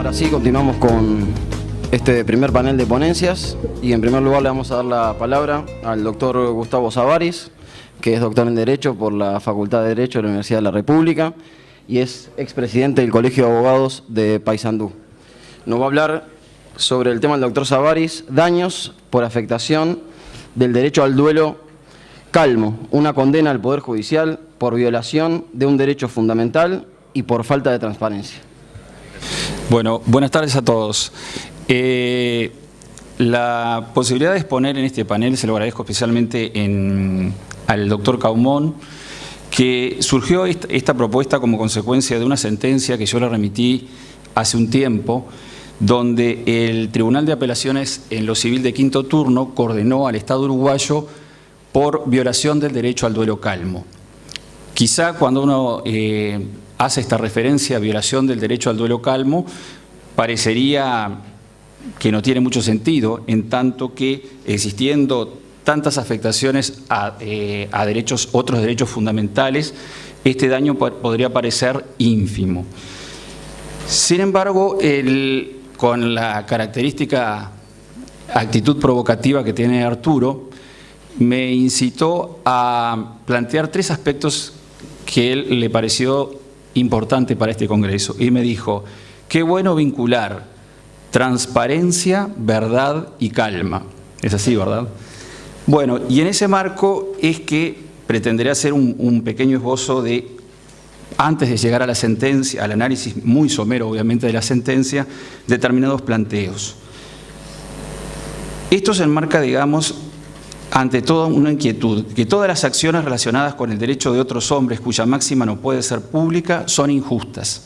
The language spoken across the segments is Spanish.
Así continuamos con este primer panel de ponencias y en primer lugar le vamos a dar la palabra al doctor Gustavo Sabaris, que es doctor en Derecho por la Facultad de Derecho de la Universidad de la República y es expresidente del Colegio de Abogados de Paysandú. Nos va a hablar sobre el tema del doctor Sabaris, daños por afectación del derecho al duelo calmo, una condena al Poder Judicial por violación de un derecho fundamental y por falta de transparencia. Bueno, buenas tardes a todos. La posibilidad de exponer en este panel se lo agradezco especialmente al doctor Caumón, que surgió esta propuesta como consecuencia de una sentencia que yo le remití hace un tiempo, donde el Tribunal de Apelaciones en lo civil de quinto turno condenó al Estado uruguayo por violación del derecho al duelo calmo. Quizá cuando uno hace esta referencia a violación del derecho al duelo calmo, parecería que no tiene mucho sentido, en tanto que existiendo tantas afectaciones a otros derechos fundamentales, este daño podría parecer ínfimo. Sin embargo, con la característica actitud provocativa que tiene Arturo, me incitó a plantear tres aspectos que él le pareció importante para este Congreso, y me dijo: qué bueno vincular transparencia, verdad y calma. Es así, ¿verdad? Bueno, y en ese marco es que pretenderé hacer un pequeño esbozo de, antes de llegar a la sentencia, al análisis muy somero obviamente de la sentencia, determinados planteos. Esto se enmarca, digamos, ante todo una inquietud, que todas las acciones relacionadas con el derecho de otros hombres cuya máxima no puede ser pública son injustas.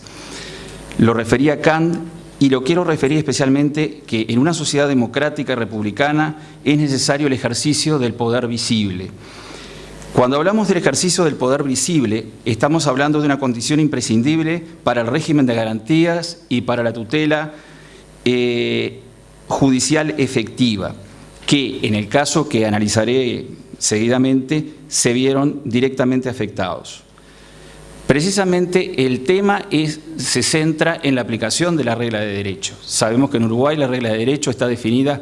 Lo refería Kant y lo quiero referir especialmente que en una sociedad democrática y republicana es necesario el ejercicio del poder visible. Cuando hablamos del ejercicio del poder visible, estamos hablando de una condición imprescindible para el régimen de garantías y para la tutela judicial efectiva, que en el caso que analizaré seguidamente se vieron directamente afectados. Precisamente el tema se centra en la aplicación de la regla de derecho. Sabemos que en Uruguay la regla de derecho está definida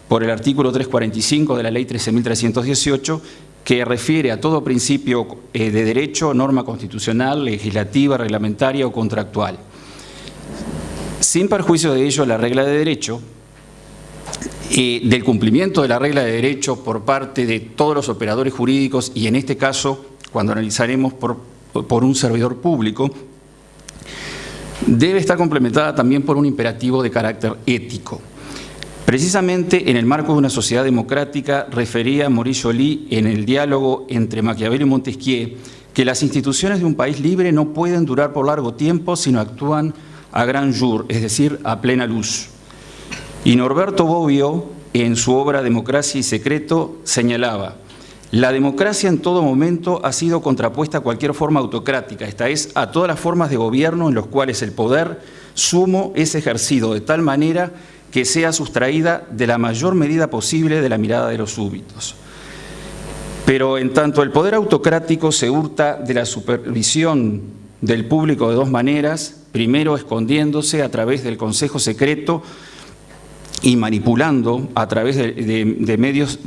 por el artículo 345 de la ley 13.318, que refiere a todo principio de derecho, norma constitucional, legislativa, reglamentaria o contractual. Sin perjuicio de ello, la regla de derecho, del cumplimiento de la regla de derecho por parte de todos los operadores jurídicos, y en este caso, cuando analizaremos por un servidor público, debe estar complementada también por un imperativo de carácter ético. Precisamente en el marco de una sociedad democrática, refería Maurice Joly en el diálogo entre Maquiavelo y Montesquieu que las instituciones de un país libre no pueden durar por largo tiempo, sino actúan a grand jour, es decir, a plena luz. Y Norberto Bobbio, en su obra Democracia y Secreto, señalaba: la democracia en todo momento ha sido contrapuesta a cualquier forma autocrática, esta es, a todas las formas de gobierno en los cuales el poder sumo es ejercido de tal manera que sea sustraída de la mayor medida posible de la mirada de los súbditos. Pero en tanto el poder autocrático se hurta de la supervisión del público de dos maneras: primero escondiéndose a través del consejo secreto y manipulando a través de medios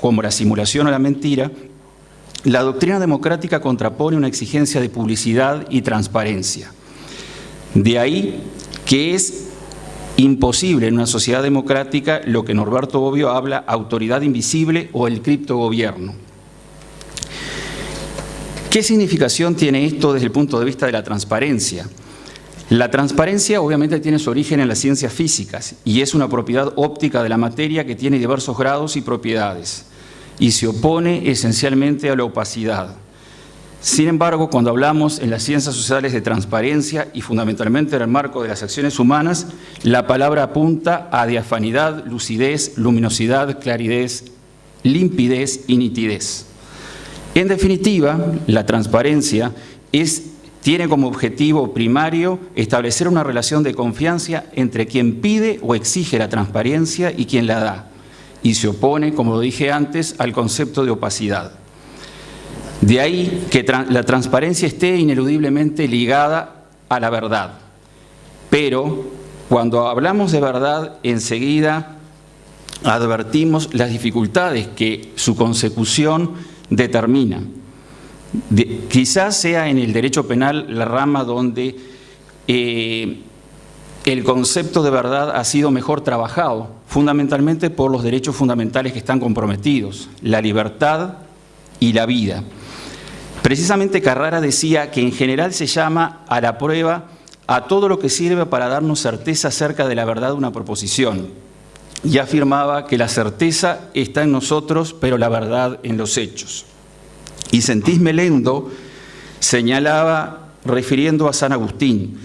como la simulación o la mentira. La doctrina democrática contrapone una exigencia de publicidad y transparencia. De ahí que es imposible en una sociedad democrática lo que Norberto Bobbio habla autoridad invisible o el criptogobierno. ¿Qué significación tiene esto desde el punto de vista de la transparencia? La transparencia obviamente tiene su origen en las ciencias físicas y es una propiedad óptica de la materia que tiene diversos grados y propiedades y se opone esencialmente a la opacidad. Sin embargo, cuando hablamos en las ciencias sociales de transparencia y fundamentalmente en el marco de las acciones humanas, la palabra apunta a diafanidad, lucidez, luminosidad, claridad, limpidez y nitidez. En definitiva, la transparencia tiene como objetivo primario establecer una relación de confianza entre quien pide o exige la transparencia y quien la da, y se opone, como lo dije antes, al concepto de opacidad. De ahí que la transparencia esté ineludiblemente ligada a la verdad. Pero cuando hablamos de verdad, enseguida advertimos las dificultades que su consecución determina. Quizás sea en el derecho penal la rama donde el concepto de verdad ha sido mejor trabajado, fundamentalmente por los derechos fundamentales que están comprometidos, la libertad y la vida. Precisamente Carrara decía que en general se llama a la prueba a todo lo que sirve para darnos certeza acerca de la verdad de una proposición. Y afirmaba que la certeza está en nosotros, pero la verdad en los hechos. Y Sentís Melendo señalaba, refiriendo a San Agustín,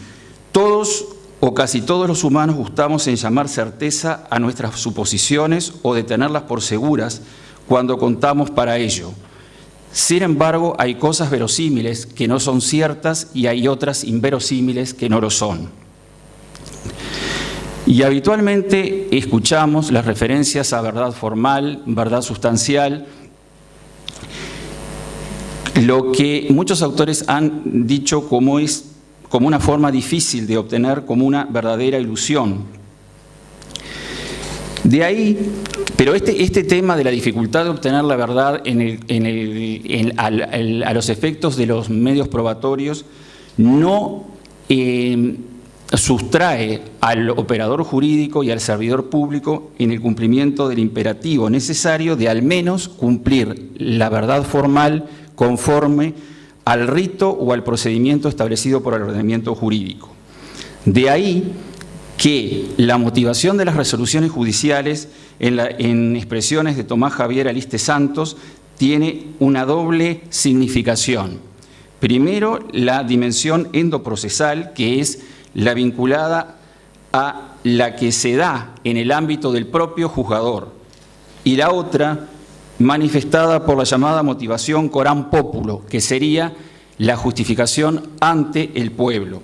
todos o casi todos los humanos gustamos en llamar certeza a nuestras suposiciones o de tenerlas por seguras cuando contamos para ello. Sin embargo, hay cosas verosímiles que no son ciertas y hay otras inverosímiles que no lo son. Y habitualmente escuchamos las referencias a verdad formal, verdad sustancial, lo que muchos autores han dicho como una forma difícil de obtener como una verdadera ilusión. De ahí, pero este tema de la dificultad de obtener la verdad a los efectos de los medios probatorios no sustrae al operador jurídico y al servidor público en el cumplimiento del imperativo necesario de al menos cumplir la verdad formal conforme al rito o al procedimiento establecido por el ordenamiento jurídico. De ahí que la motivación de las resoluciones judiciales en expresiones de Tomás Javier Aliste Santos tiene una doble significación. Primero, la dimensión endoprocesal, que es la vinculada a la que se da en el ámbito del propio juzgador, y la otra, manifestada por la llamada motivación coram populo, que sería la justificación ante el pueblo.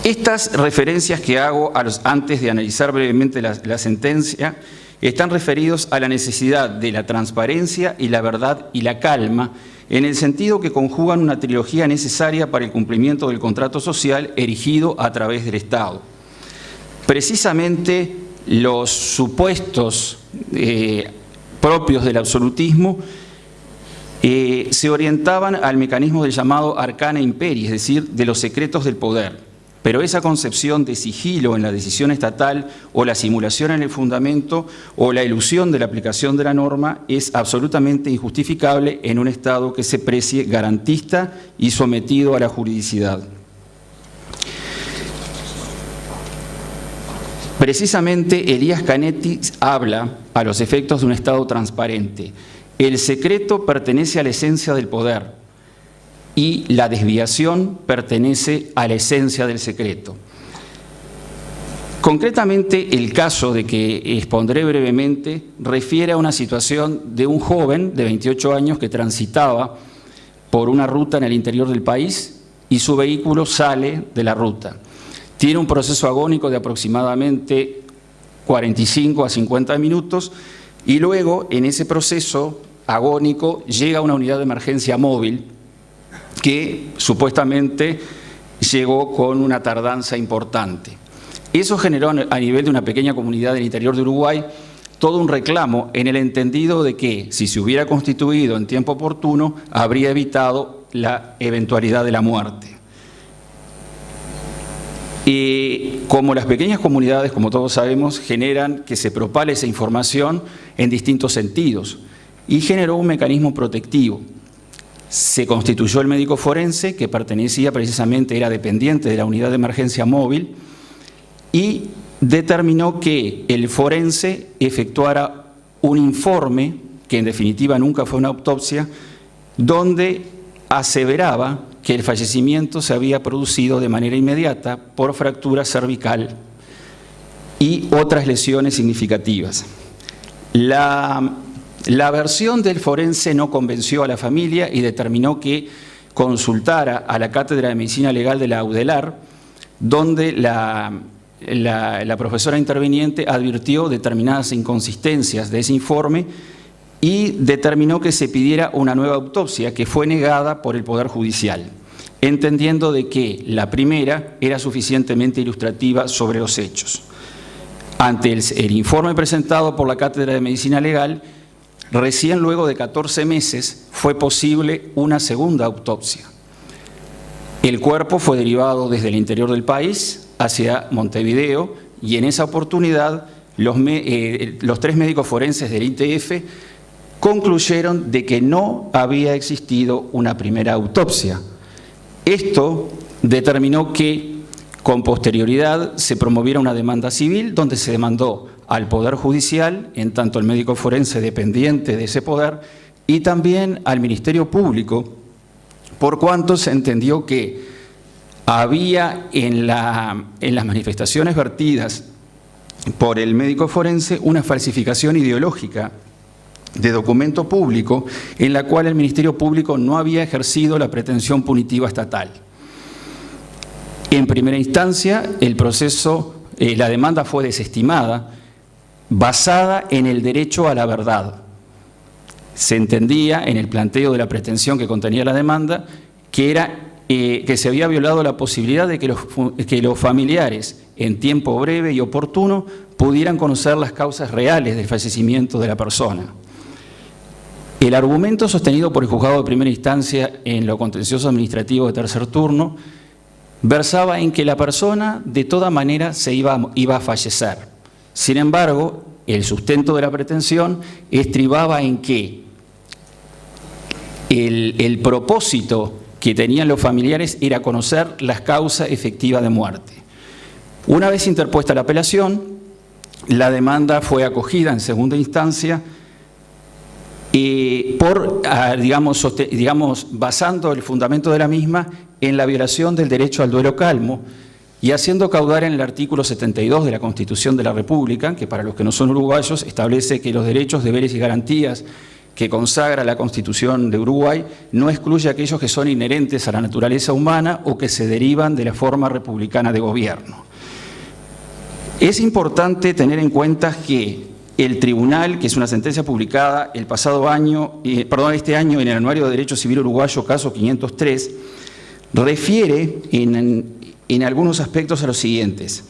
Estas referencias que hago antes de analizar brevemente la sentencia están referidos a la necesidad de la transparencia y la verdad y la calma, en el sentido que conjugan una trilogía necesaria para el cumplimiento del contrato social erigido a través del Estado. Precisamente los supuestos propios del absolutismo se orientaban al mecanismo del llamado arcana imperii, es decir, de los secretos del poder. Pero esa concepción de sigilo en la decisión estatal o la simulación en el fundamento o la ilusión de la aplicación de la norma es absolutamente injustificable en un Estado que se precie garantista y sometido a la juridicidad. Precisamente Elías Canetti habla a los efectos de un Estado transparente. El secreto pertenece a la esencia del poder y la desviación pertenece a la esencia del secreto. Concretamente, el caso de que expondré brevemente refiere a una situación de un joven de 28 años que transitaba por una ruta en el interior del país y su vehículo sale de la ruta. Tiene un proceso agónico de aproximadamente 45 a 50 minutos y luego, en ese proceso agónico, llega una unidad de emergencia móvil que supuestamente llegó con una tardanza importante. Eso generó a nivel de una pequeña comunidad del interior de Uruguay todo un reclamo en el entendido de que si se hubiera constituido en tiempo oportuno habría evitado la eventualidad de la muerte. Y como las pequeñas comunidades, como todos sabemos, generan que se propale esa información en distintos sentidos y generó un mecanismo protectivo. Se constituyó el médico forense, que pertenecía precisamente, era dependiente de la unidad de emergencia móvil, y determinó que el forense efectuara un informe que en definitiva nunca fue una autopsia, donde aseveraba que el fallecimiento se había producido de manera inmediata por fractura cervical y otras lesiones significativas. La versión del forense no convenció a la familia y determinó que consultara a la Cátedra de Medicina Legal de la UDELAR, donde la profesora interviniente advirtió determinadas inconsistencias de ese informe y determinó que se pidiera una nueva autopsia, que fue negada por el Poder Judicial, entendiendo de que la primera era suficientemente ilustrativa sobre los hechos. Ante el informe presentado por la Cátedra de Medicina Legal, recién luego de 14 meses fue posible una segunda autopsia. El cuerpo fue derivado desde el interior del país hacia Montevideo y en esa oportunidad los 3 médicos forenses del ITF concluyeron de que no había existido una primera autopsia. Esto determinó que con posterioridad se promoviera una demanda civil donde se demandó al Poder Judicial, en tanto el médico forense dependiente de ese poder, y también al Ministerio Público, por cuanto se entendió que había en las manifestaciones vertidas por el médico forense una falsificación ideológica de documento público en la cual el Ministerio Público no había ejercido la pretensión punitiva estatal. En primera instancia, la demanda fue desestimada, basada en el derecho a la verdad. Se entendía en el planteo de la pretensión que contenía la demanda que se había violado la posibilidad de que los familiares, en tiempo breve y oportuno, pudieran conocer las causas reales del fallecimiento de la persona. El argumento sostenido por el juzgado de primera instancia en lo contencioso administrativo de tercer turno versaba en que la persona de toda manera iba a fallecer. Sin embargo, el sustento de la pretensión estribaba en que el propósito que tenían los familiares era conocer las causas efectivas de muerte. Una vez interpuesta la apelación, la demanda fue acogida en segunda instancia basando el fundamento de la misma en la violación del derecho al duelo calmo y haciendo caudar en el artículo 72 de la Constitución de la República, que para los que no son uruguayos establece que los derechos, deberes y garantías que consagra la Constitución de Uruguay no excluye aquellos que son inherentes a la naturaleza humana o que se derivan de la forma republicana de gobierno. Es importante tener en cuenta que el tribunal, que es una sentencia publicada este año en el Anuario de Derecho Civil Uruguayo, caso 503, refiere en algunos aspectos a los siguientes.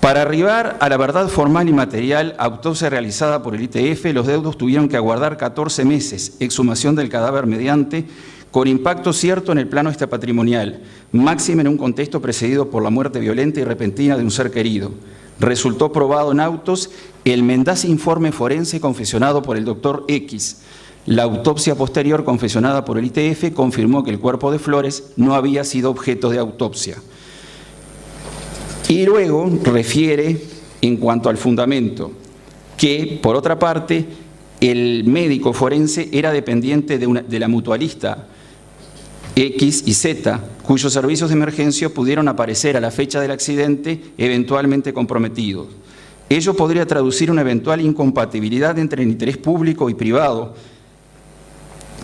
Para arribar a la verdad formal y material, autopsia realizada por el ITF, los deudos tuvieron que aguardar 14 meses, exhumación del cadáver mediante, con impacto cierto en el plano extrapatrimonial, máxime en un contexto precedido por la muerte violenta y repentina de un ser querido. Resultó probado en autos el mendaz informe forense confesionado por el doctor X. La autopsia posterior confesionada por el ITF confirmó que el cuerpo de Flores no había sido objeto de autopsia. Y luego refiere, en cuanto al fundamento, que, por otra parte, el médico forense era dependiente de la mutualista X y Z, cuyos servicios de emergencia pudieron aparecer a la fecha del accidente eventualmente comprometidos. Ello podría traducir una eventual incompatibilidad entre el interés público y privado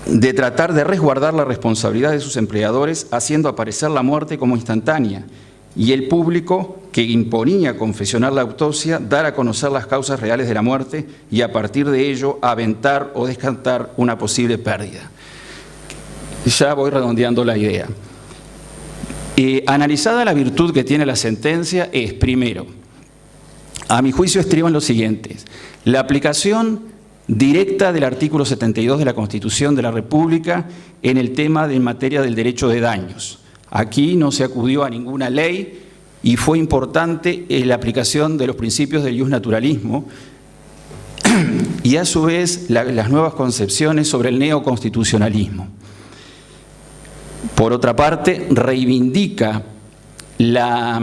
de tratar de resguardar la responsabilidad de sus empleadores, haciendo aparecer la muerte como instantánea, y el público que imponía confesionar la autopsia, dar a conocer las causas reales de la muerte y a partir de ello aventar o descartar una posible pérdida. Ya voy redondeando la idea. Analizada la virtud que tiene la sentencia es, primero, a mi juicio estriban los siguientes: la aplicación directa del artículo 72 de la Constitución de la República en el tema de materia del derecho de daños. Aquí no se acudió a ninguna ley y fue importante la aplicación de los principios del iusnaturalismo y a su vez las nuevas concepciones sobre el neoconstitucionalismo. Por otra parte, reivindica la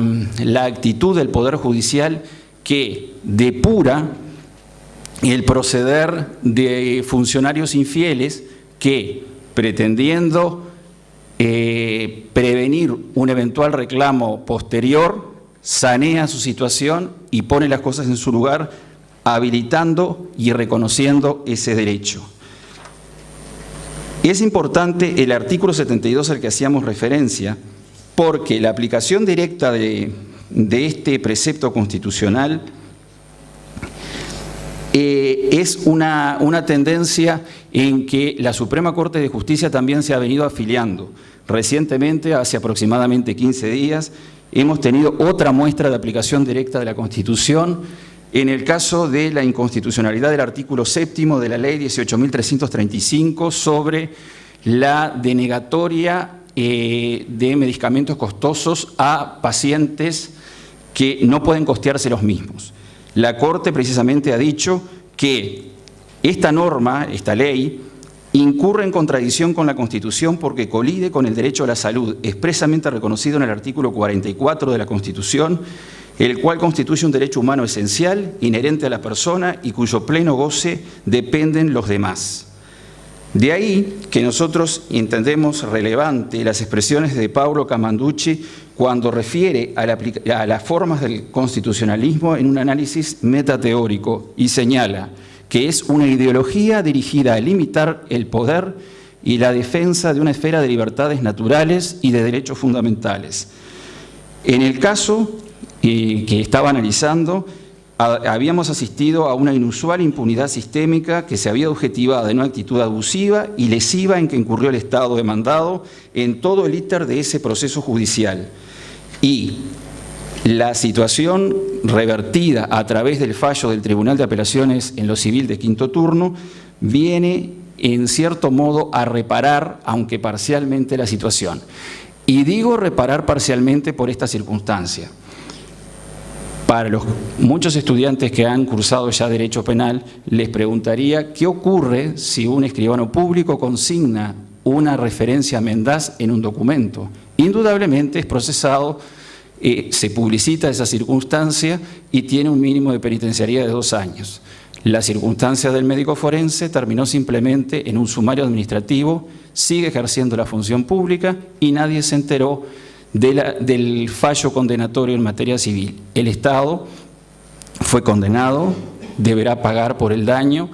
actitud del Poder Judicial que depura el proceder de funcionarios infieles que, pretendiendo prevenir un eventual reclamo posterior, sanea su situación y pone las cosas en su lugar, habilitando y reconociendo ese derecho. Es importante el artículo 72 al que hacíamos referencia, porque la aplicación directa de este precepto constitucional es una tendencia en que la Suprema Corte de Justicia también se ha venido afiliando. Recientemente, hace aproximadamente 15 días, hemos tenido otra muestra de aplicación directa de la Constitución en el caso de la inconstitucionalidad del artículo 7º de la Ley 18.335 sobre la denegatoria de medicamentos costosos a pacientes que no pueden costearse los mismos. La Corte precisamente ha dicho que esta norma, esta ley, incurre en contradicción con la Constitución porque colide con el derecho a la salud, expresamente reconocido en el artículo 44 de la Constitución, el cual constituye un derecho humano esencial, inherente a la persona y cuyo pleno goce dependen los demás. De ahí que nosotros entendemos relevante las expresiones de Paolo Camanducci cuando refiere a las formas del constitucionalismo en un análisis metateórico y señala que es una ideología dirigida a limitar el poder y la defensa de una esfera de libertades naturales y de derechos fundamentales. En el caso que estaba analizando, habíamos asistido a una inusual impunidad sistémica que se había objetivado en una actitud abusiva y lesiva en que incurrió el Estado demandado en todo el íter de ese proceso judicial. Y la situación revertida a través del fallo del Tribunal de Apelaciones en lo civil de quinto turno viene en cierto modo a reparar, aunque parcialmente, la situación. Y digo reparar parcialmente por esta circunstancia. Para los muchos estudiantes que han cursado ya Derecho Penal, les preguntaría qué ocurre si un escribano público consigna una referencia mendaz en un documento. Indudablemente es procesado, se publicita esa circunstancia y tiene un mínimo de penitenciaría de 2 años. La circunstancia del médico forense terminó simplemente en un sumario administrativo, sigue ejerciendo la función pública y nadie se enteró del fallo condenatorio en materia civil. El Estado fue condenado, deberá pagar por el daño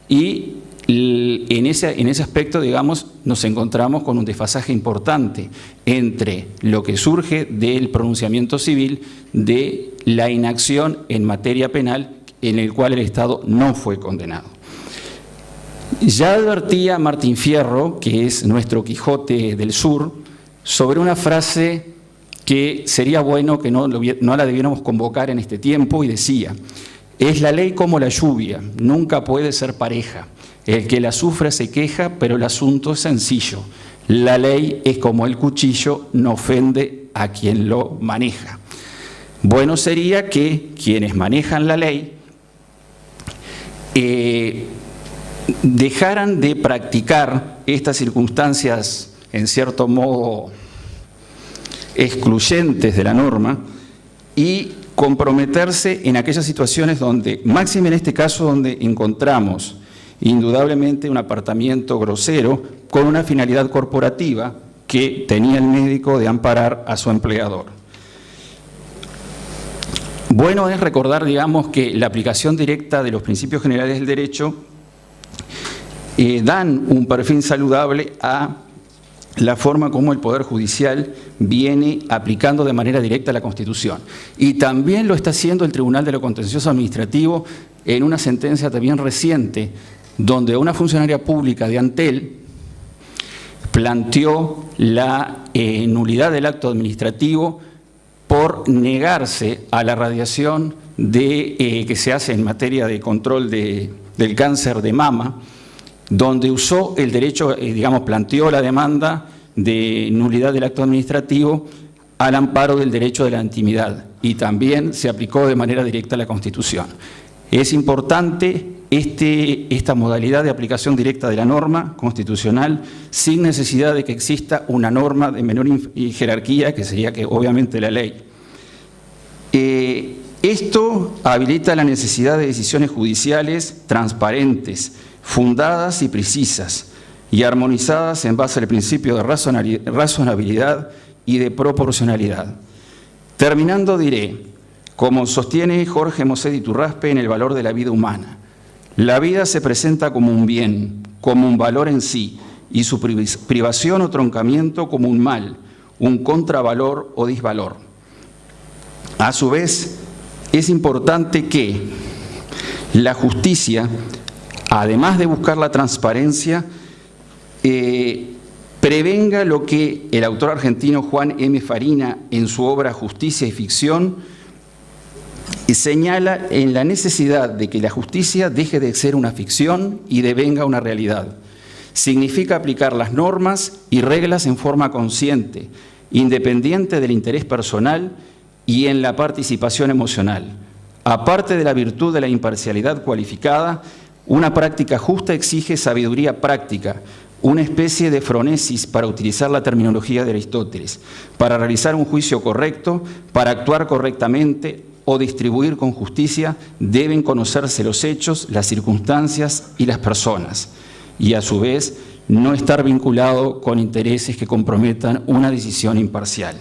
y en ese aspecto, digamos, nos encontramos con un desfasaje importante entre lo que surge del pronunciamiento civil de la inacción en materia penal en el cual el Estado no fue condenado. Ya advertía Martín Fierro, que es nuestro Quijote del Sur, sobre una frase que sería bueno que no la debiéramos convocar en este tiempo, y decía: es la ley como la lluvia, nunca puede ser pareja. El que la sufre se queja, pero el asunto es sencillo. La ley es como el cuchillo, no ofende a quien lo maneja. Bueno sería que quienes manejan la ley dejaran de practicar estas circunstancias en cierto modo excluyentes de la norma y comprometerse en aquellas situaciones donde, máxime en este caso, donde encontramos indudablemente un apartamiento grosero con una finalidad corporativa que tenía el médico de amparar a su empleador. Bueno es recordar, digamos, que la aplicación directa de los principios generales del derecho dan un perfil saludable a la forma como el Poder Judicial viene aplicando de manera directa la Constitución. Y también lo está haciendo el Tribunal de lo Contencioso Administrativo en una sentencia también reciente, donde una funcionaria pública de Antel planteó la nulidad del acto administrativo por negarse a la radiación que se hace en materia de control del cáncer de mama, donde usó el derecho, digamos, planteó la demanda de nulidad del acto administrativo al amparo del derecho de la intimidad, y también se aplicó de manera directa a la Constitución. Es importante esta modalidad de aplicación directa de la norma constitucional sin necesidad de que exista una norma de menor jerarquía, que sería obviamente la ley. Esto habilita la necesidad de decisiones judiciales transparentes, fundadas y precisas, y armonizadas en base al principio de razonabilidad y de proporcionalidad. Terminando diré, como sostiene Jorge Mosset Iturraspe en El valor de la vida humana, la vida se presenta como un bien, como un valor en sí, y su privación o troncamiento como un mal, un contravalor o disvalor. A su vez, es importante que la justicia, además de buscar la transparencia, prevenga lo que el autor argentino Juan M. Farina, en su obra Justicia y Ficción, señala en la necesidad de que la justicia deje de ser una ficción y devenga una realidad. Significa aplicar las normas y reglas en forma consciente, independiente del interés personal y en la participación emocional. Aparte de la virtud de la imparcialidad cualificada, una práctica justa exige sabiduría práctica, una especie de fronesis, para utilizar la terminología de Aristóteles, para realizar un juicio correcto, para actuar correctamente o distribuir con justicia, deben conocerse los hechos, las circunstancias y las personas, y a su vez no estar vinculado con intereses que comprometan una decisión imparcial.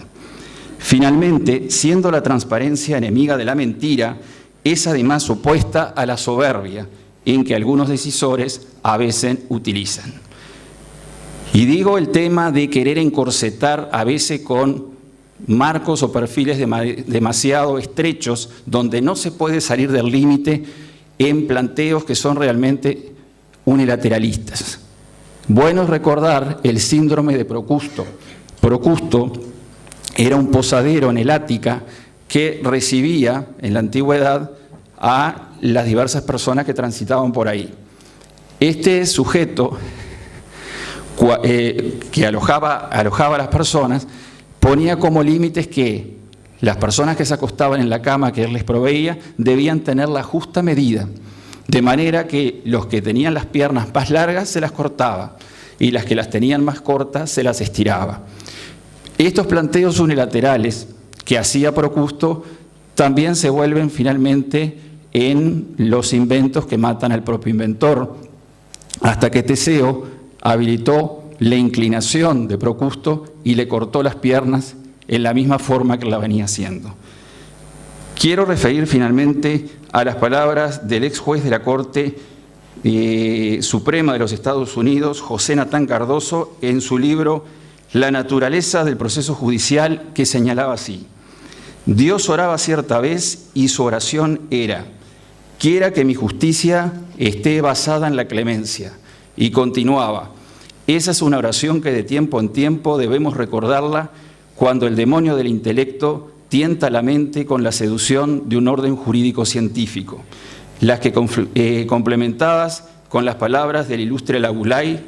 Finalmente, siendo la transparencia enemiga de la mentira, es además opuesta a la soberbia, en que algunos decisores a veces utilizan. Y digo el tema de querer encorsetar a veces con marcos o perfiles demasiado estrechos, donde no se puede salir del límite en planteos que son realmente unilateralistas. Bueno es recordar el síndrome de Procusto. Procusto era un posadero en el Ática que recibía en la antigüedad a las diversas personas que transitaban por ahí. Este sujeto que alojaba a las personas ponía como límites que las personas que se acostaban en la cama que él les proveía debían tener la justa medida, de manera que los que tenían las piernas más largas se las cortaba y las que las tenían más cortas se las estiraba. Estos planteos unilaterales que hacía Procusto también se vuelven finalmente en los inventos que matan al propio inventor, hasta que Teseo habilitó la inclinación de Procusto y le cortó las piernas en la misma forma que la venía haciendo. Quiero referir finalmente a las palabras del ex juez de la Corte Suprema de los Estados Unidos, José Natán Cardoso, en su libro La naturaleza del proceso judicial, que señalaba así: Dios oraba cierta vez y su oración era: quiera que mi justicia esté basada en la clemencia. Y continuaba: esa es una oración que de tiempo en tiempo debemos recordarla cuando el demonio del intelecto tienta la mente con la seducción de un orden jurídico científico, las que complementadas con las palabras del ilustre Labulay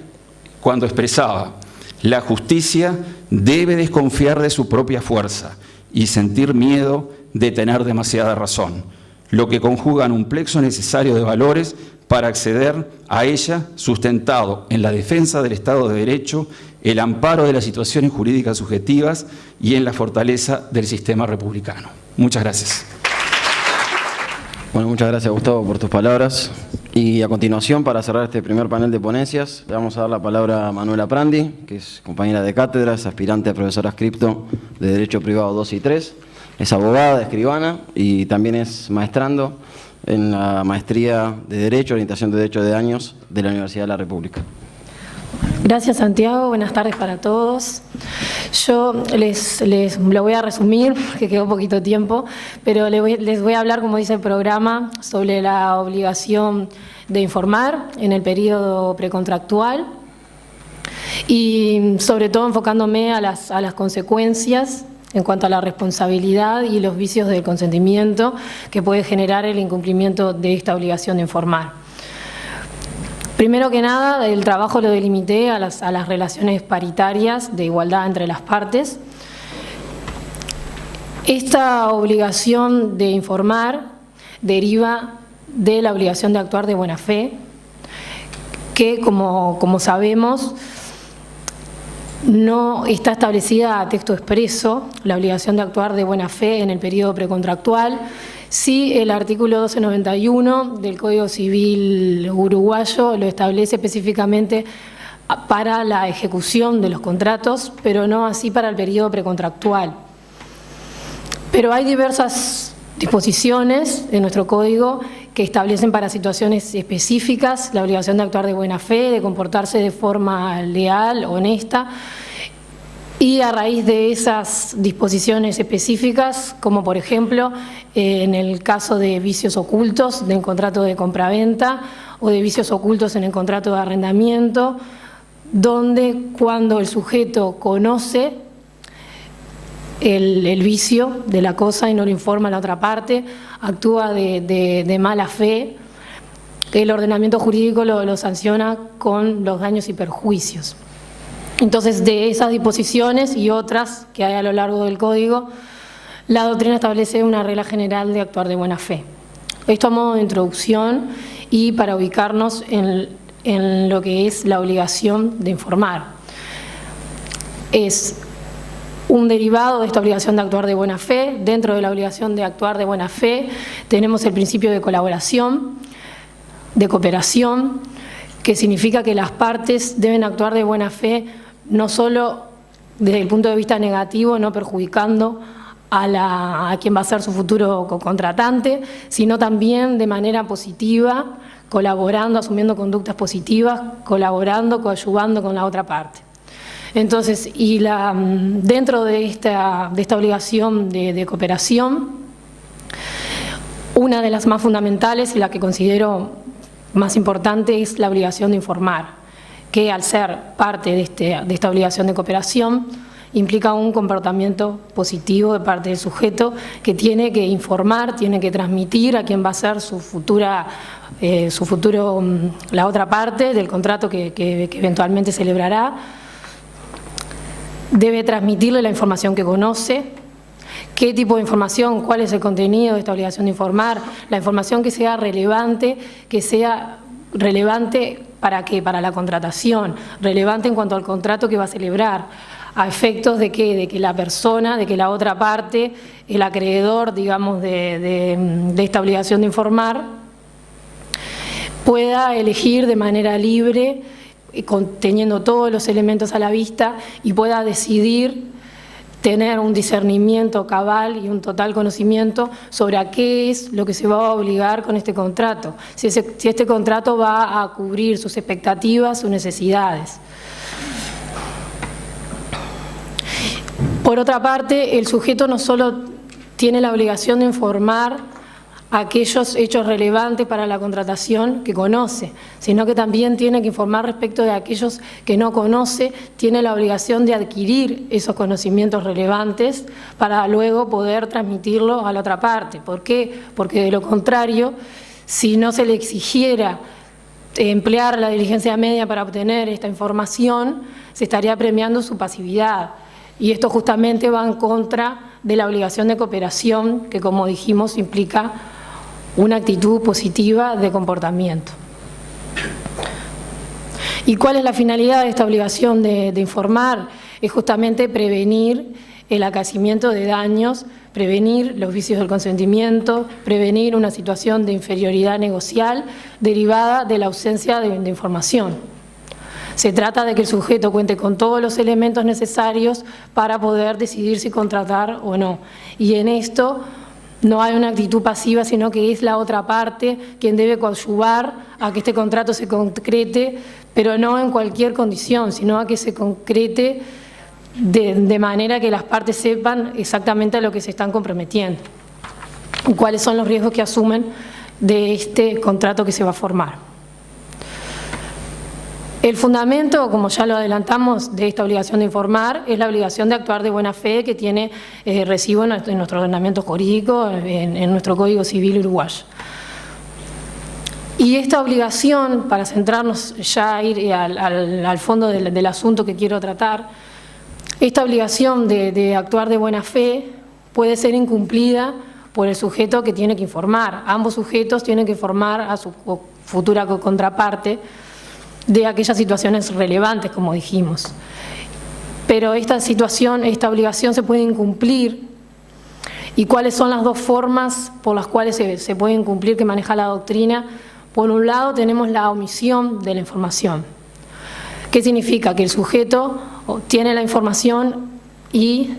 cuando expresaba: la justicia debe desconfiar de su propia fuerza y sentir miedo de tener demasiada razón, lo que conjugan un plexo necesario de valores para acceder a ella, sustentado en la defensa del Estado de Derecho, el amparo de las situaciones jurídicas subjetivas y en la fortaleza del sistema republicano. Muchas gracias. Bueno, muchas gracias, Gustavo, por tus palabras. Y a continuación, para cerrar este primer panel de ponencias, le vamos a dar la palabra a Manuela Prandi, que es compañera de cátedra, es aspirante a profesora adscripto de Derecho Privado 2 y 3, es abogada, escribana y también es maestrando en la maestría de Derecho, Orientación de Derecho de Años de la Universidad de la República. Gracias, Santiago. Buenas tardes para todos. Yo les lo voy a resumir, que quedó poquito tiempo, pero les voy a hablar, como dice el programa, sobre la obligación de informar en el periodo precontractual y sobre todo enfocándome a las consecuencias en cuanto a la responsabilidad y los vicios del consentimiento que puede generar el incumplimiento de esta obligación de informar. Primero que nada, el trabajo lo delimité a las relaciones paritarias de igualdad entre las partes. Esta obligación de informar deriva de la obligación de actuar de buena fe, que como sabemos, no está establecida a texto expreso la obligación de actuar de buena fe en el periodo precontractual. Sí, el artículo 1291 del Código Civil uruguayo lo establece específicamente para la ejecución de los contratos, pero no así para el periodo precontractual. Pero hay diversas disposiciones en nuestro Código que establecen para situaciones específicas la obligación de actuar de buena fe, de comportarse de forma leal, honesta, y a raíz de esas disposiciones específicas, como por ejemplo en el caso de vicios ocultos del contrato de compraventa o de vicios ocultos en el contrato de arrendamiento, donde cuando el sujeto conoce el vicio de la cosa y no lo informa a la otra parte, actúa de mala fe, el ordenamiento jurídico lo sanciona con los daños y perjuicios. Entonces, de esas disposiciones y otras que hay a lo largo del Código, la doctrina establece una regla general de actuar de buena fe. Esto a modo de introducción y para ubicarnos en lo que es la obligación de informar. Es un derivado de esta obligación de actuar de buena fe. Dentro de la obligación de actuar de buena fe tenemos el principio de colaboración, de cooperación, que significa que las partes deben actuar de buena fe no solo desde el punto de vista negativo, no perjudicando a quien va a ser su futuro contratante, sino también de manera positiva, colaborando, asumiendo conductas positivas, colaborando, coadyuvando con la otra parte. Entonces, dentro de esta obligación de cooperación, una de las más fundamentales y la que considero más importante es la obligación de informar, que al ser parte de esta obligación de cooperación implica un comportamiento positivo de parte del sujeto que tiene que informar, tiene que transmitir a quien va a ser su futuro, la otra parte del contrato que eventualmente celebrará. Debe transmitirle la información que conoce, qué tipo de información, cuál es el contenido de esta obligación de informar, la información que sea relevante ¿para qué? Para la contratación, relevante en cuanto al contrato que va a celebrar, a efectos de que la persona, de que la otra parte, el acreedor, digamos, de esta obligación de informar, pueda elegir de manera libre, teniendo todos los elementos a la vista, y pueda decidir tener un discernimiento cabal y un total conocimiento sobre a qué es lo que se va a obligar con este contrato, si este contrato va a cubrir sus expectativas, sus necesidades. Por otra parte, el sujeto no solo tiene la obligación de informar aquellos hechos relevantes para la contratación que conoce, sino que también tiene que informar respecto de aquellos que no conoce, tiene la obligación de adquirir esos conocimientos relevantes para luego poder transmitirlo a la otra parte. ¿Por qué? Porque de lo contrario, si no se le exigiera emplear la diligencia media para obtener esta información, se estaría premiando su pasividad. Y esto justamente va en contra de la obligación de cooperación, que como dijimos implica una actitud positiva de comportamiento. ¿Y cuál es la finalidad de esta obligación de informar? Es justamente prevenir el acaecimiento de daños, prevenir los vicios del consentimiento, prevenir una situación de inferioridad negocial derivada de la ausencia de información. Se trata de que el sujeto cuente con todos los elementos necesarios para poder decidir si contratar o no. Y en esto no hay una actitud pasiva, sino que es la otra parte quien debe coadyuvar a que este contrato se concrete, pero no en cualquier condición, sino a que se concrete de manera que las partes sepan exactamente a lo que se están comprometiendo, cuáles son los riesgos que asumen de este contrato que se va a formar. El fundamento, como ya lo adelantamos, de esta obligación de informar es la obligación de actuar de buena fe que tiene recibo en nuestro ordenamiento jurídico, en nuestro Código Civil uruguayo. Y esta obligación, para centrarnos ya ir al fondo del asunto que quiero tratar, esta obligación de actuar de buena fe puede ser incumplida por el sujeto que tiene que informar. Ambos sujetos tienen que informar a su futura contraparte de aquellas situaciones relevantes, como dijimos. pero esta situación, esta obligación se puede incumplir. ¿Y cuáles son las dos formas por las cuales se puede incumplir que maneja la doctrina? Por un lado tenemos la omisión de la información. ¿Qué significa? Que el sujeto obtiene la información y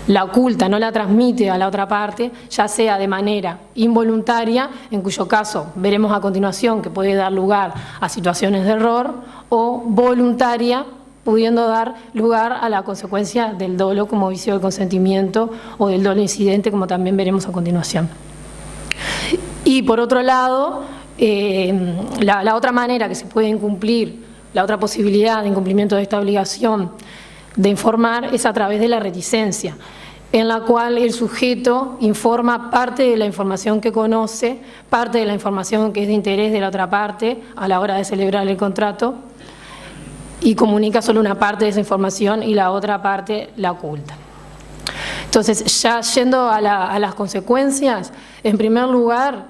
la oculta, no la transmite a la otra parte, ya sea de manera involuntaria, en cuyo caso veremos a continuación que puede dar lugar a situaciones de error, o voluntaria, pudiendo dar lugar a la consecuencia del dolo como vicio del consentimiento o del dolo incidente, como también veremos a continuación. Y por otro lado, la otra manera que se puede incumplir, la otra posibilidad de incumplimiento de esta obligación de informar es a través de la reticencia, en la cual el sujeto informa parte de la información que conoce, parte de la información que es de interés de la otra parte a la hora de celebrar el contrato, y comunica solo una parte de esa información y la otra parte la oculta. Entonces, ya yendo a las consecuencias, en primer lugar,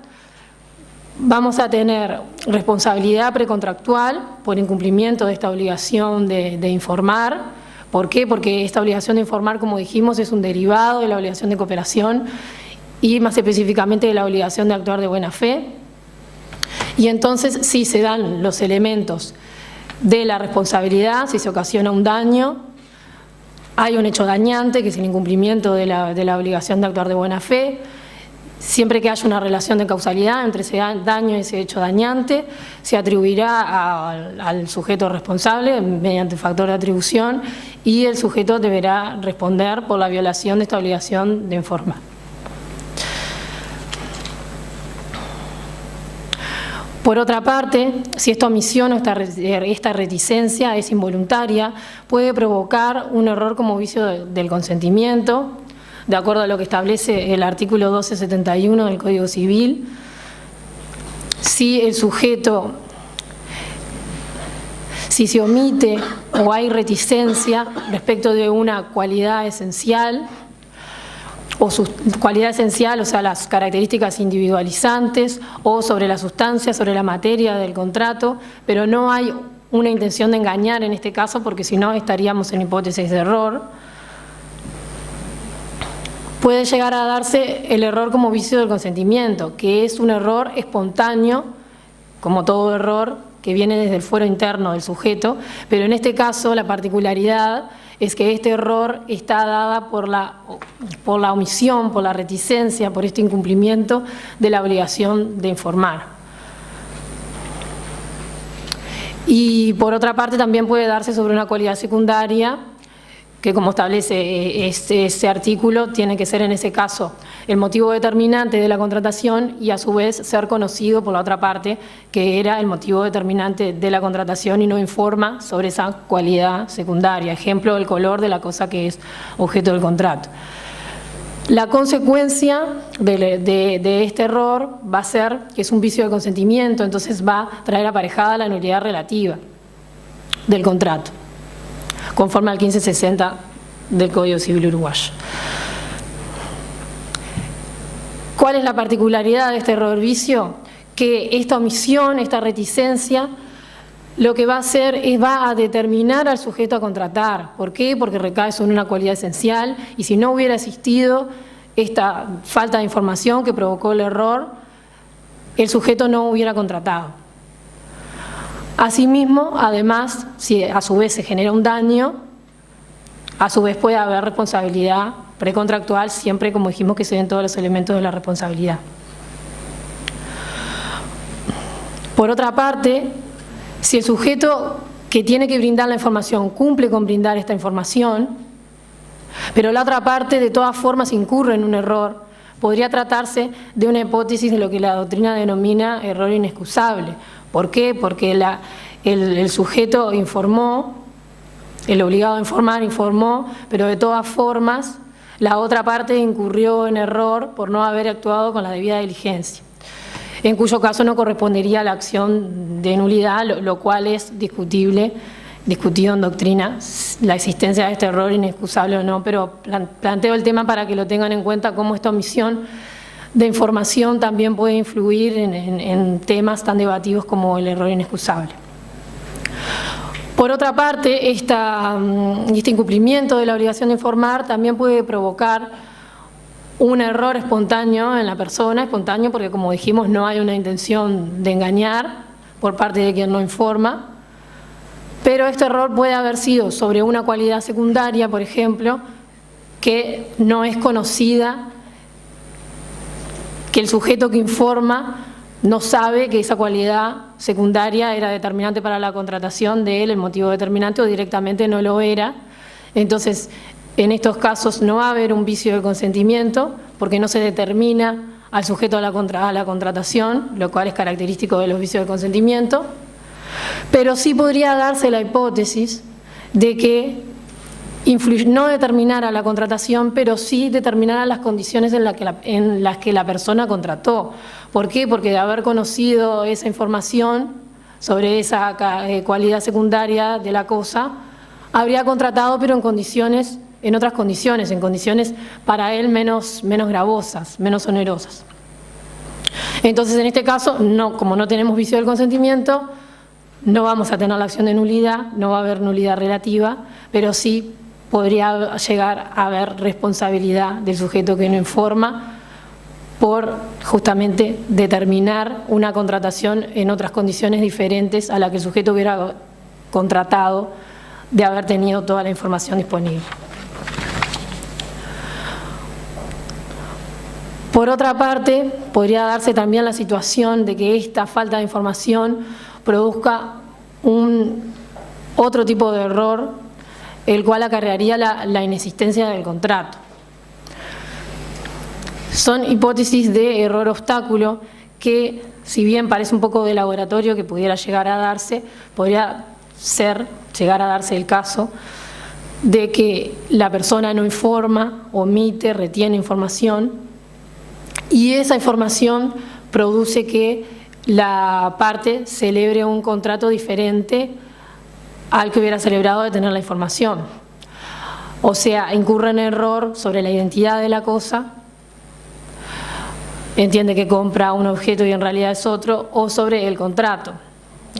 vamos a tener responsabilidad precontractual por incumplimiento de esta obligación de informar. ¿Por qué? Porque esta obligación de informar, como dijimos, es un derivado de la obligación de cooperación y más específicamente de la obligación de actuar de buena fe. Y entonces, si se dan los elementos de la responsabilidad, si se ocasiona un daño, hay un hecho dañante, que es el incumplimiento de la obligación de actuar de buena fe. Siempre que haya una relación de causalidad entre ese daño y ese hecho dañante, se atribuirá al sujeto responsable mediante factor de atribución y el sujeto deberá responder por la violación de esta obligación de informar. Por otra parte, si esta omisión o esta reticencia es involuntaria, puede provocar un error como vicio del consentimiento, de acuerdo a lo que establece el artículo 1271 del Código Civil. Si el sujeto, si se omite o hay reticencia respecto de una cualidad esencial, o su cualidad esencial, o sea, las características individualizantes, o sobre la sustancia, sobre la materia del contrato, pero no hay una intención de engañar en este caso, porque si no estaríamos en hipótesis de error. Puede llegar a darse el error como vicio del consentimiento, que es un error espontáneo, como todo error que viene desde el fuero interno del sujeto, pero en este caso la particularidad es que este error está dada por la omisión, por la reticencia, por este incumplimiento de la obligación de informar. Y por otra parte también puede darse sobre una cualidad secundaria, que como establece este artículo, tiene que ser en ese caso el motivo determinante de la contratación y a su vez ser conocido por la otra parte que era el motivo determinante de la contratación y no informa sobre esa cualidad secundaria. Ejemplo, el color de la cosa que es objeto del contrato. La consecuencia de este error va a ser que es un vicio de consentimiento, entonces va a traer aparejada la nulidad relativa del contrato, conforme al 1560 del Código Civil uruguayo. ¿Cuál es la particularidad de este error vicio? Que esta omisión, esta reticencia, lo que va a hacer es va a determinar al sujeto a contratar. ¿Por qué? Porque recae sobre una cualidad esencial y si no hubiera existido esta falta de información que provocó el error, el sujeto no hubiera contratado. Asimismo, además, si a su vez se genera un daño, a su vez puede haber responsabilidad precontractual, siempre, como dijimos, que se den todos los elementos de la responsabilidad. Por otra parte, si el sujeto que tiene que brindar la información cumple con brindar esta información, pero la otra parte de todas formas incurre en un error, podría tratarse de una hipótesis de lo que la doctrina denomina error inexcusable. ¿Por qué? Porque el sujeto informó, el obligado a informar informó, pero de todas formas la otra parte incurrió en error por no haber actuado con la debida diligencia, en cuyo caso no correspondería a la acción de nulidad, lo cual es discutido en doctrina, la existencia de este error inexcusable o no, pero planteo el tema para que lo tengan en cuenta, cómo esta omisión de información también puede influir en temas tan debatidos como el error inexcusable. Por otra parte, este incumplimiento de la obligación de informar también puede provocar un error espontáneo en la persona, espontáneo porque, como dijimos, no hay una intención de engañar por parte de quien no informa, pero este error puede haber sido sobre una cualidad secundaria, por ejemplo, que no es conocida, que el sujeto que informa no sabe que esa cualidad secundaria era determinante para la contratación de él, el motivo determinante, o directamente no lo era. Entonces, en estos casos no va a haber un vicio de consentimiento porque no se determina al sujeto a la contratación, lo cual es característico de los vicios de consentimiento, pero sí podría darse la hipótesis de que no determinara la contratación, pero sí determinara las condiciones en las que la persona contrató. ¿Por qué? Porque de haber conocido esa información sobre esa cualidad secundaria de la cosa, habría contratado, pero en otras condiciones, en condiciones para él menos gravosas, menos onerosas. Entonces, en este caso, como no tenemos vicio del consentimiento, no vamos a tener la acción de nulidad, no va a haber nulidad relativa, pero sí podría llegar a haber responsabilidad del sujeto que no informa por justamente determinar una contratación en otras condiciones diferentes a la que el sujeto hubiera contratado de haber tenido toda la información disponible. Por otra parte, podría darse también la situación de que esta falta de información produzca otro tipo de error, el cual acarrearía la inexistencia del contrato. Son hipótesis de error obstáculo que, si bien parece un poco de laboratorio que pudiera llegar a darse, podría llegar a darse el caso de que la persona no informa, omite, retiene información, y esa información produce que la parte celebre un contrato diferente al que hubiera celebrado de tener la información. O sea, incurre en error sobre la identidad de la cosa, entiende que compra un objeto y en realidad es otro, o sobre el contrato.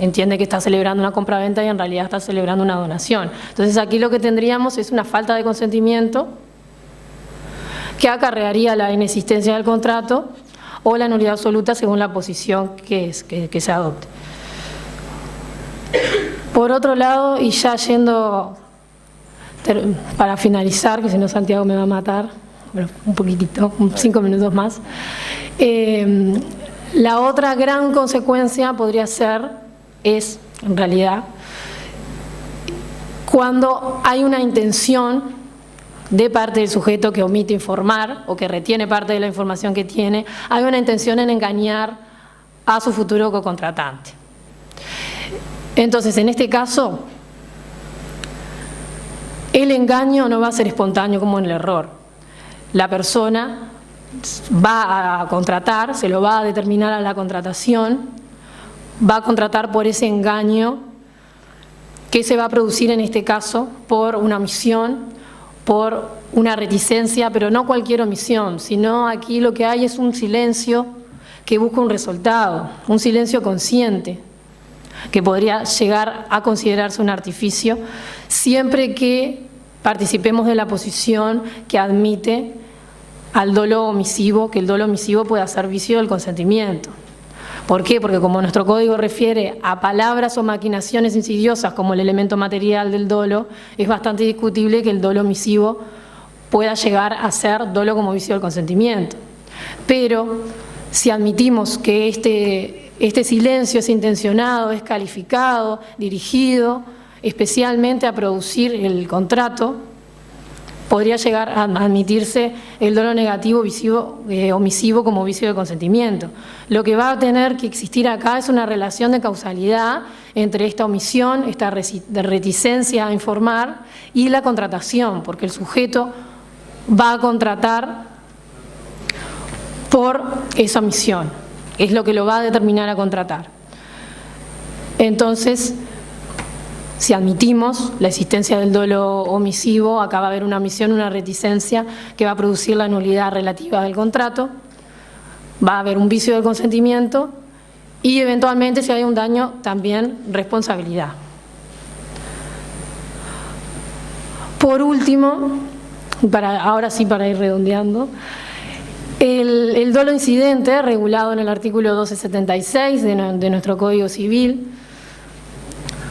Entiende que está celebrando una compraventa y en realidad está celebrando una donación. Entonces aquí lo que tendríamos es una falta de consentimiento que acarrearía la inexistencia del contrato o la nulidad absoluta según la posición que se adopte. Por otro lado, y ya yendo para finalizar, que si no Santiago me va a matar, bueno, un poquitito, 5 minutos más, la otra gran consecuencia podría ser, en realidad, cuando hay una intención de parte del sujeto que omite informar o que retiene parte de la información que tiene, hay una intención en engañar a su futuro cocontratante. Entonces, en este caso, el engaño no va a ser espontáneo como en el error. La persona va a contratar, se lo va a determinar a la contratación, va a contratar por ese engaño que se va a producir en este caso por una omisión, por una reticencia, pero no cualquier omisión, sino aquí lo que hay es un silencio que busca un resultado, un silencio consciente, que podría llegar a considerarse un artificio, siempre que participemos de la posición que admite al dolo omisivo, que el dolo omisivo pueda ser vicio del consentimiento. ¿Por qué? Porque como nuestro código refiere a palabras o maquinaciones insidiosas como el elemento material del dolo, es bastante discutible que el dolo omisivo pueda llegar a ser dolo como vicio del consentimiento. Pero si admitimos que este silencio es intencionado, es calificado, dirigido especialmente a producir el contrato, podría llegar a admitirse el dolo negativo omisivo como vicio de consentimiento. Lo que va a tener que existir acá es una relación de causalidad entre esta omisión, esta reticencia a informar y la contratación, porque el sujeto va a contratar por esa omisión, es lo que lo va a determinar a contratar. Entonces, si admitimos la existencia del dolo omisivo, acá va a haber una omisión, una reticencia que va a producir la nulidad relativa del contrato, va a haber un vicio del consentimiento y eventualmente, si hay un daño, también responsabilidad. Por último, ahora sí para ir redondeando, el dolo incidente, regulado en el artículo 1276 de nuestro Código Civil,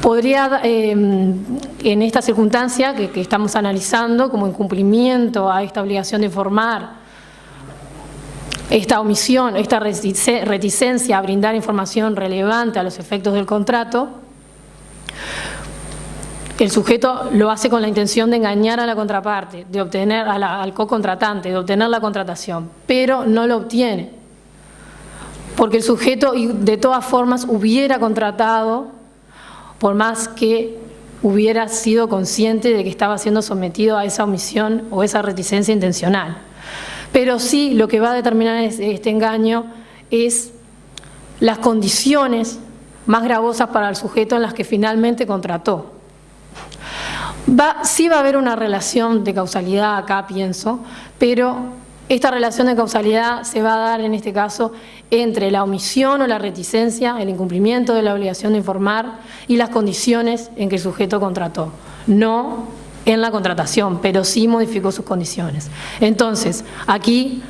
podría, en esta circunstancia que estamos analizando como incumplimiento a esta obligación de informar, esta omisión, esta reticencia a brindar información relevante a los efectos del contrato, el sujeto lo hace con la intención de engañar a la contraparte, de obtener al cocontratante, de obtener la contratación, pero no lo obtiene, porque el sujeto de todas formas hubiera contratado, por más que hubiera sido consciente de que estaba siendo sometido a esa omisión o esa reticencia intencional. Pero sí, lo que va a determinar este engaño es las condiciones más gravosas para el sujeto en las que finalmente contrató. Sí va a haber una relación de causalidad acá, pienso, pero esta relación de causalidad se va a dar en este caso entre la omisión o la reticencia, el incumplimiento de la obligación de informar y las condiciones en que el sujeto contrató. No en la contratación, pero sí modificó sus condiciones. Entonces, aquí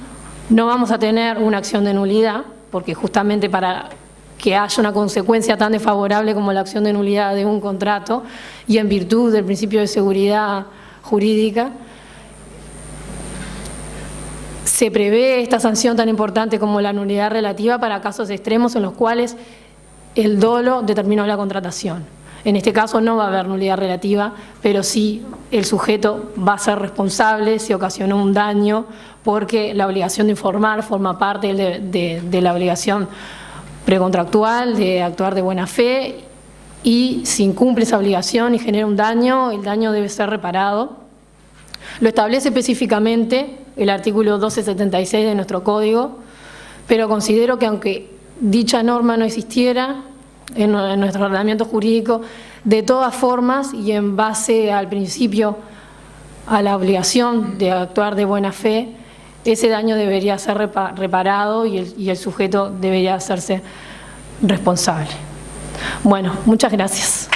no vamos a tener una acción de nulidad, porque justamente para que haya una consecuencia tan desfavorable como la acción de nulidad de un contrato y en virtud del principio de seguridad jurídica, se prevé esta sanción tan importante como la nulidad relativa para casos extremos en los cuales el dolo determinó la contratación. En este caso no va a haber nulidad relativa, pero sí el sujeto va a ser responsable si ocasionó un daño, porque la obligación de informar forma parte de la obligación precontractual de actuar de buena fe, y si incumple esa obligación y genera un daño, el daño debe ser reparado. Lo establece específicamente el artículo 1276 de nuestro Código, pero considero que aunque dicha norma no existiera en nuestro ordenamiento jurídico, de todas formas y en base al principio, a la obligación de actuar de buena fe, ese daño debería ser reparado y el sujeto debería hacerse responsable. Bueno, muchas gracias.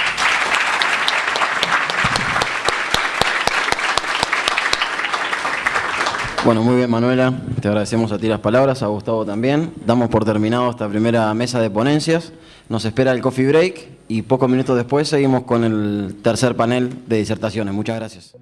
Bueno, muy bien, Manuela, te agradecemos a ti las palabras, a Gustavo también. Damos por terminado esta primera mesa de ponencias. Nos espera el coffee break y pocos minutos después seguimos con el tercer panel de disertaciones. Muchas gracias.